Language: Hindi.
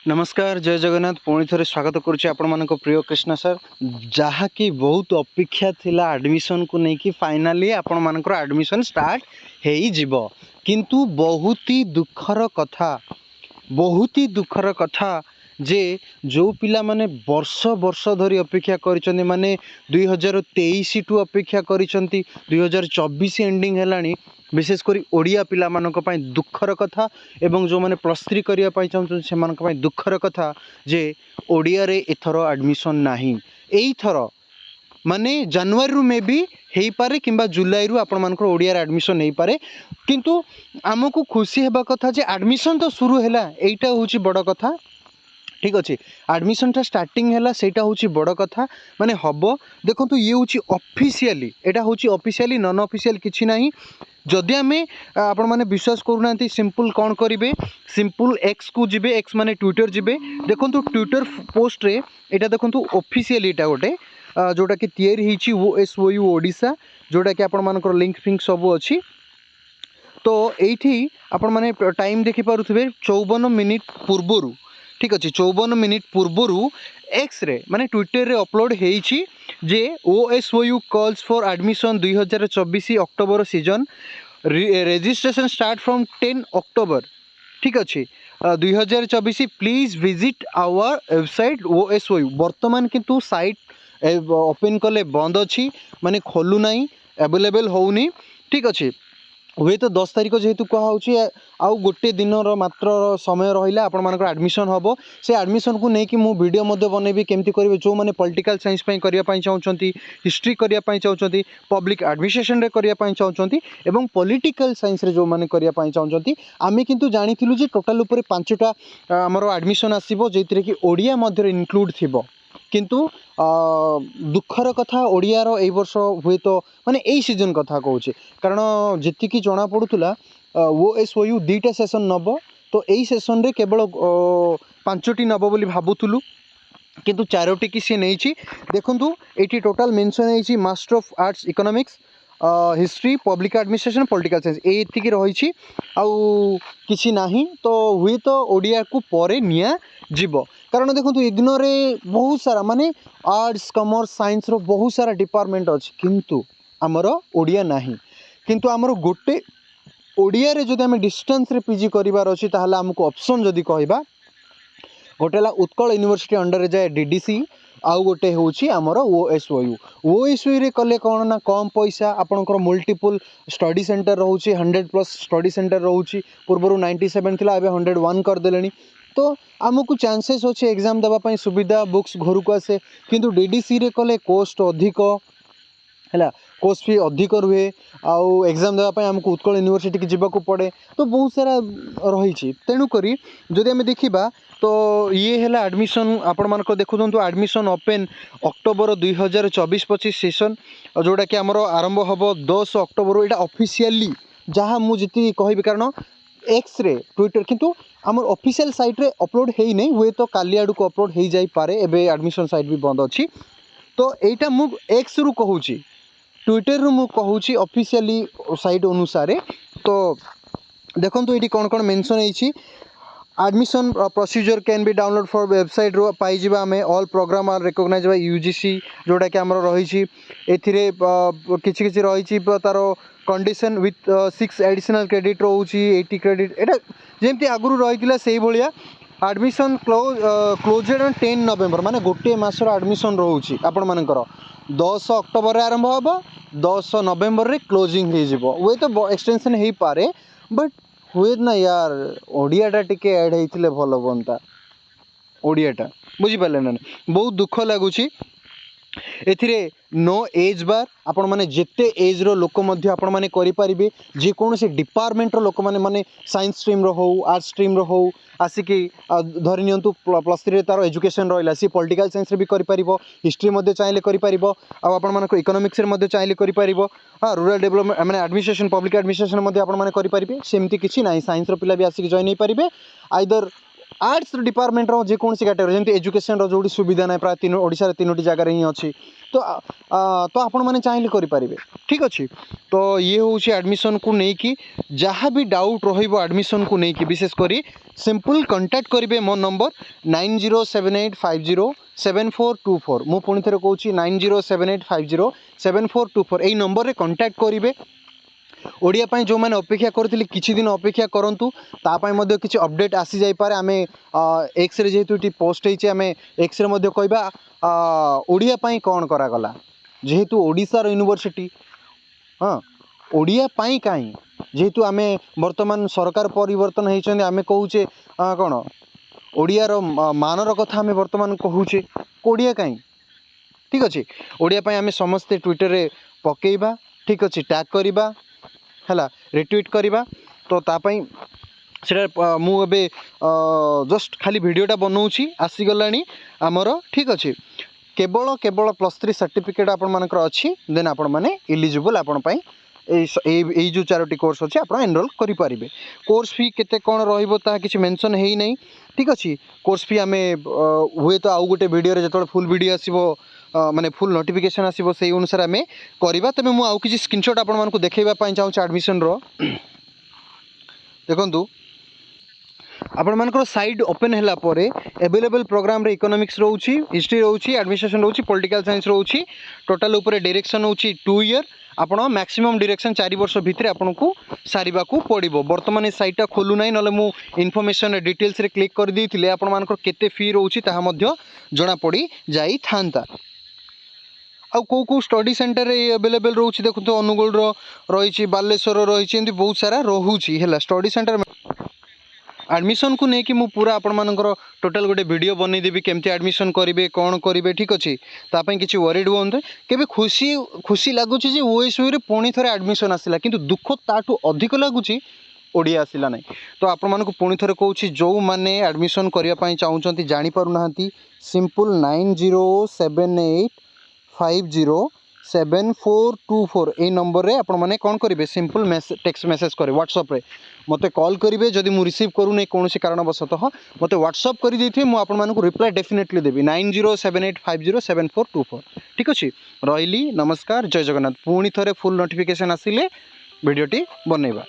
नमस्कार जय जगन्नाथ पुणी थे स्वागत करुच्चे आपण मान प्रिय कृष्णा सर जहाँकि बहुत अपेक्षा थिला एडमिशन को लेकिन फाइनाली आपण मानकर एडमिशन स्टार्ट हो जीव किंतु बहुत ही दुखर कथा जे जो पिला माने वर्ष वर्ष धरी अपेक्षा करिसंती माने 2023 टू अपेक्षा करिसंती 2024 एंडिंग हेलानी विशेषकर ओडिया पिला मानक पई दुखर कथा एवं जो माने प्लस 3 करिया पई चाहछन से मानक पई दुखर कथा जे ओडिया रे एथरो एडमिशन नाही एई थरो माने जनवरी रु मे बी हेई पारे किंबा जुलाई रु आपण मानकर ओडिया रे एडमिशन हेई पारे किंतु आमको खुशी हेबा कथा जे एडमिशन तो शुरू हैला एईटा होची बड़ कथा। ठीक अच्छे एडमिशनटा स्टार्टिंग है सेटा हूँ बड़ कथा माने हम देखो ये हूँ ऑफिशियली एटा हूँ ऑफिशियली नॉन ऑफिशियल किसी ना जदि आम आपण मैंने विश्वास करूना सिंपल कौन करेंगे सिंपल एक्स को जी एक्स माने ट्विटर जी देखो ट्विटर पोस्ट रे एटा देखो ऑफिशियली एटा गोटे जोटा कि तैयारी OSOU ओडिशा जोटा कि आपण मानकर लिंक फिंक सब अच्छी तो ये आपण मैंने टाइम देखिपे 54 मिनिट पूर्वर ठीक अच्छे 54 मिनिट पूर्वर एक्स रे माने ट्विटर रे अपलोड होईची जे OSOU calls for admission 2024 October season registration start from 10 October ठीक अच्छे 2024 please visit our website OSOU वर्तमान किंतु साइट ओपन कले बंद अच्छी माने खोलू नहीं अवेलेबल होनी ठीक अच्छे हुए तो 10 तारीख जेहेतु कहुच्छे आउ गोटे दिन मात्र समय रहा आपण मानकर एडमिशन हम से एडमिशन को लेकिन मु वीडियो बनैबी केमती करेंगे जो मैंने पॉलिटिकल साइंस करने चाहते हिस्ट्री करने चाहते पब्लिक एडमिनिस्ट्रेशन करने चाहते एवं पॉलिटिकल साइंस जो मैंने करने चाहते आम किंतु जानी जे टोटाल उपर 5टा आमर एडमिशन आसो जो कि ओडिया मध्य इनक्लूड थी किंतु दुखर कथा ओडियार ए वर्ष हुए तो माने यही सीजन कथा कहूँ कारण जी जना पड़ूला OSOU 2टा सेसन नब तो यही सेसन रे केवल 5टी नब बोली भावुलु किंतु 4टी की सी नहीं देखु ये टोटाल मेंशन है master of arts economics history public administration political science ये रही किसी नहीं तो हुए तो ओडिया को परे निया जीव कारण देखो इग्नोर बहुत सारा माने आर्ट्स कॉमर्स साइंस रो बहुत सारा डिपार्टमेंट अच्छी किंतु आमर ओडिया नहीं किंतु आमर गोटे ओडिया रे जदि आम डिस्टेंस रे पीजी करिवार अछि ताहले हमको ऑप्शन जदि कहबा गोटे उत्कल यूनिवर्सिटी अंडर जाए DDC आउ गोटे हूँ आमर OSOU रे कले कौन ना कम पैसा आपंकर मल्टीपल स्टडी सेंटर रोचे 100+ स्टडी सेंटर रोचे पूर्वर 97 थिला एबे 101 करदे तो आमको चांसेस अच्छे एग्जाम देवाई सुविधा बुक्स घर को आसे किंतु DDC रे कले कोस्ट अधिक है कोर्स फी अधिक रुहे आउ एग्जाम देवाई आमको उत्कल यूनिवर्सिटी की जीवा पड़े तो बहुत सारा रही तेणुक जदि आम देखा तो ये है एडमिशन आपण मानक देखुं एडमिशन ओपन अक्टोबर 2024-25 सेसन जोटा कि आमर आरंभ हम 10 अक्टोबर यहाँ ऑफिशियली जहाँ मुझे कहि कारण एक्स रे ट्विटर किंतु आमर ऑफिशियल साइट रे अपलोड है नहीं हुए तो काली आड़ को अपलोड हो जाई पारे एबे एडमिशन साइट भी बंद अच्छी तो यहाँ मु एक्स रु कहूँ ट्विटर रु मु कहूँ ऑफिशियली साइट अनुसार तो देखो ये कौन कौन मेंशन है admission procedure can be download for website रो पाई आम all programme are recognise by UGC जोटा कि आमर रही किसी रही तार कंडीशन विथ 6 एडिशनल क्रेडिट रोचे 80 क्रेडिट एटा जमती आगुरी रही से भाया एडमिशन क्लोजेड ऑन 10 नवेम्बर माने गोटे मासर एडमिशन रोचे आपण मानकर 10 अक्टोबर आरंभ हम 10 नवेम्बर रे क्लोजिंग हो वे तो एक्सटेंशन हो पारे बट हुए ना यार ओडियाटा टिके ऐड होते भल बनता ओडियाटा बुझीपारे ना बहुत दुख लगुच एथिरे नो एज बार आपण माने जेते एज रो लोक मध्य आपण माने करि परिबे जे कोनोसी डिपार्टमेंट रो लोक माने माने साइंस स्ट्रीम रो हो आर्ट्स स्ट्रीम रो हो आसिकी धरि नियंतु प्लस 3 रे तार एजुकेशन रहिला सी पॉलिटिकल साइंस रे भी करि परिबो हिस्ट्री मध्य चाहिले करि परिबो आ आपण माने इकोनॉमिक्स रे मध्य चाहिले करि परिबो हां रूरल डेवलपमेंट माने एडमिनिस्ट्रेशन पब्लिक एडमिनिस्ट्रेशन मध्य आपण माने करि परिबे सेमती किछि नाही साइंस रो पिला भी आसिकी जॉइन नै परिबे आइदर आर्ट्स डिपार्टमेंट जेकोसी कैटेगरी जमी एजुकेशन जो सुविधा ना प्राय ओडिशा रे 3टी जगह ही अच्छी तो तो आपण मैंने चाहिए करेंगे ठीक अच्छे। तो ये हूँ एडमिशन को लेकिन जहाँ भी डाउट रडमिशन को लेकिन विशेषकर सिंपल कांटेक्ट करेंगे मो नंबर 9078507424 मु पुणी थे कहूँ 9078507424 यही नंबर रे कांटेक्ट करेंगे। ओडिया पाई जो मैंने अपेक्षा करथिले किछि दिन अपेक्षा करंतु तापाई मध्य किछि अपडेट आसी जाई पारे आमे एक्स रे जेहेतु टी पोस्ट होइछे आमे एक्स रे मध्य कहबा ओडिया पाई कोन करा गला जेहेतु ओडिसा रो यूनिवर्सिटी हाँ ओडिया पाई काई जेहेतु आमे वर्तमान सरकार परिवर्तन होइछन आमे कहूचे कोन ओडिया रो मानर कथा आमे वर्तमान कहूचे ओडिया काई ठीक अछि ओडिया पाई आमे समस्त ट्विटर रे पकेइबा ठीक अछि टैग करिबा है रिट्वीट करवा तो तापाई सेटा मुझे जस्ट खाली वीडियोटा बनाऊँगी आसीगला आमर ठीक अच्छे केवल केवल +3 सर्टिफिकेट आपर अच्छी देन आपण मैंने इलिजिबल आपण यही जो 4टी कोर्स अच्छे आप एनरोल करेंगे। कोर्स फी केते कौन रहा कि मेंशन है नहीं ठीक अच्छे कोर्स फी आम हुए तो आउ गोटे वीडियो जो फुल वीडियो आसो माने फुल नोटिफिकेशन आसो से अनुसार आम करवा तेज मुझे आउ कि स्क्रीनशॉट आपको देखा चाहूँ एडमिशन देखु आपण मानकर साइड ओपन हैला परे अवेलेबल प्रोग्राम रे इकोनॉमिक्स रोची हिस्ट्री रोची एडमिनिस्ट्रेशन रोची पॉलिटिकल साइंस रोची टोटल ऊपर डायरेक्शन होची 2 ईयर आपण मैक्सिमम डायरेक्शन 4 वर्ष भितर आपनको सारिबा को पड़िबो। वर्तमान साइटा खोलु नै नले मु इन्फॉर्मेशन डिटेल्स रे क्लिक कर देथिले आपण मानकर केते फी रोची ताहा मध्य जणा पड़ी जाई थांता। आ को स्टडी सेंटर रे अवेलेबल रोची देखु तो अनुगुल रो रहिछि बालेश्वर रहिछि एंती बहुत सारा रोहुछि हैला स्टडी सेंटर एडमिशन को लेकिन मु पूरा आपण मानकर टोटल गोटे वीडियो बनई देबी केमती एडमिशन करेंगे कौन करेंगे ठीक अच्छे तापाई किसी वरीड हूँ केबे खुशी खुशी लगुच ओएसयू रे पुणी थे एडमिशन आसला किंतु दुख ताठू अधिक लगुच ओडिया आसला ना। तो आपण मानक पुणी थे कहूँ जो मैंने एडमिशन करने चाहूँगी जानीपारूना सिंपल 9078507424 यही नंबर रे आपण मैंने कौन करेंगे सिंपल टेक्स्ट मेसेज करें व्हाट्सएप रे मते कॉल करेंगे जदि मु रिसीव करूँ कौन कारणवशतः मते व्हाट्सएप कर देथिबे मु आपण मानक रिप्लाई डेफिनेटली देबी 9078507424 ठीक अच्छे रही नमस्कार जय जगन्नाथ पुणी थे फुल नोटिफिकेशन आसिले वीडियोटी बनैबा।